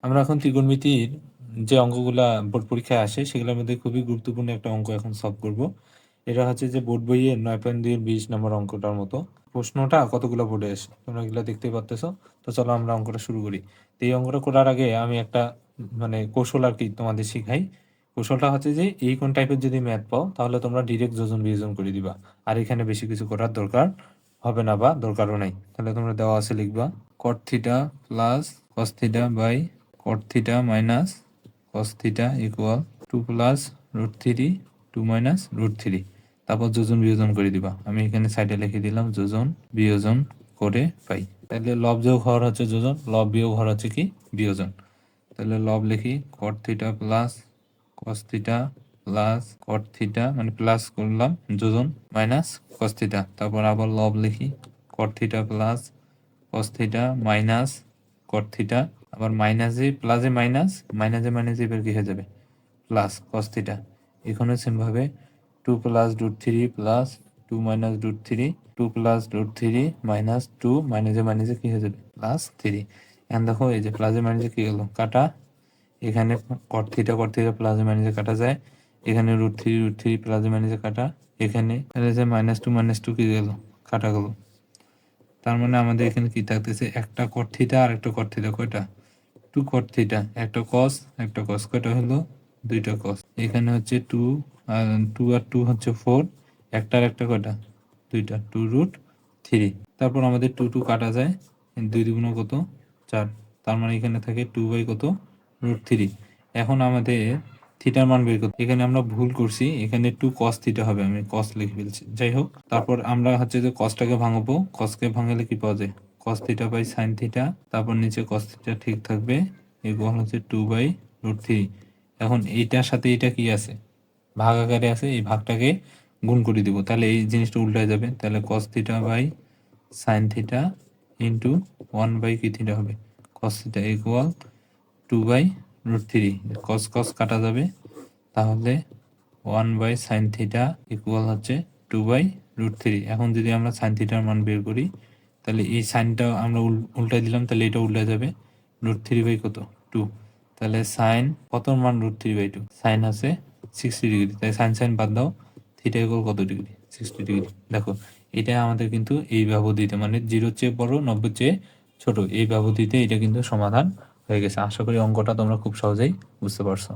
আমরা এখন ত্রিকোণমিতির যে অঙ্কগুলা বোর্ড পরীক্ষায় আসে সেগুলোর মধ্যে খুবই গুরুত্বপূর্ণ একটা অঙ্ক এখন সলভ করব। এটা হচ্ছে যে বোর্ড বইয়ের 9.2-20 নম্বর অঙ্কটার মতো। প্রশ্নটা কতগুলো বোর্ডে আসে তোমরা এগুলো দেখতেই পারতেছো। তো চলো আমরা অঙ্কটা শুরু করি। তো এই অঙ্কটা করার আগে আমি একটা কৌশল আর কি তোমাদের শিখাই। কৌশলটা হচ্ছে যে এই কোন টাইপের যদি ম্যাথ পাও তাহলে তোমরা ডিরেক্ট যোজন বিয়োজন করে দিবা, আর এখানে বেশি কিছু করার দরকার হবে না বা দরকারও নাই। তাহলে তোমরা দেওয়া আছে লিখবা cot theta plus cos theta by cot theta minus cos theta equal 2 plus root three 2 minus root three. তারপর যোজন বিয়োজন করে দিবা। আমি এখানে সাইডে লিখে দিলাম যোজন বিয়োজন করে পাই। তাহলে লব যোগ হওয়ার হচ্ছে যোজন, লব বিয়োগ হওয়ার হচ্ছে কি বিয়োজন। তাহলে লব লিখি cot theta plus cos theta plus cot theta মানে প্লাস করলাম যোজন মাইনাস cos থিটা, তারপর আবার লব লিখি cot theta plus cos theta minus cot theta, আবার মাইনাসে প্লাসে মাইনাস মাইনাসে মাইনাসে এবার কি হয়ে যাবে প্লাস cos থিটা। এখানে সেমভাবে 2 plus root three plus 2 minus root three 2 plus root three minus 2 মাইনাসে মাইনাসে কি হয়ে যাবে প্লাস থ্রি। এখন দেখো এই যে প্লাসে মাইনাসে কি গেল কাটা, এখানে cot থিটা প্লাসে মাইনাসে কাটা যায়, এখানে রুট থ্রি প্লাসে মাইনাসে কাটা, এখানে মাইনাস টু কি গেল কাটা গেল। তার মানে আমাদের এখানে কি থাকতেছে একটা cot থিটা আর একটা cot থিটা, কয়টা 2 cot থিটা, একটা cos একটা cos, কয়টা হলো দুইটা cos। এখানে হচ্ছে 2 আর 2 আর 2 হচ্ছে 4, একটা আর একটা কয়টা দুইটা 2 রুট থ্রি। তারপর আমাদের 2 কাটা যায়, 2 দুগুণ কত 4, তার মানে এখানে থাকে 2 বাই কত রুট থ্রি। এখন আমাদের থিটার মান বের করতে, এখানে আমরা ভুল করছি, এখানে 2 cos থিটা হবে, আমি cos লিখে ফেলছি। যাই হোক, তারপর আমরা হচ্ছে যে cosটাকে ভাঙবো, cosকে ভাঙালে কি পাওয়া যায় cos theta by sin theta, তারপর নিচে cos থিটা ঠিক থাকবে, এগুলো হচ্ছে 2 বাই রুট থ্রি। এখন এইটার সাথে এটা কি আছে ভাগ আকারে আছে, এই ভাগটাকে গুণ করে দিব, তাহলে এই জিনিসটা উল্টে যাবে। তাহলে cos theta by sin theta into 1 by কি থিটা হবে cos theta equal 2 by root three. cos cos কাটা যাবে, তাহলে 1 বাই sin থিটা ইকুয়াল হচ্ছে 2 বাই রুট থ্রি। এখন যদি আমরা sin থিটার মান বের করি, তাহলে এই সাইনটা আমরা উল্টাই দিলাম, তাহলে এটা উল্টে যাবে রুট থ্রি বাই কত 2। তাহলে সাইন কত মান রুট থ্রি বাই 2, সাইন আছে 60 ডিগ্রি, তাই সাইন বাদ দাও, থিটা ইকুয়াল কত ডিগ্রি 60 ডিগ্রি। দেখো এটা আমাদের কিন্তু এই ব্যবধিতে মানে 0-র চেয়ে বড় 90-র চেয়ে ছোট এই ব্যবধিতে এটা কিন্তু সমাধান হয়ে গেছে। আশা করি অঙ্কটা তোমরা খুব সহজেই বুঝতে পারছো।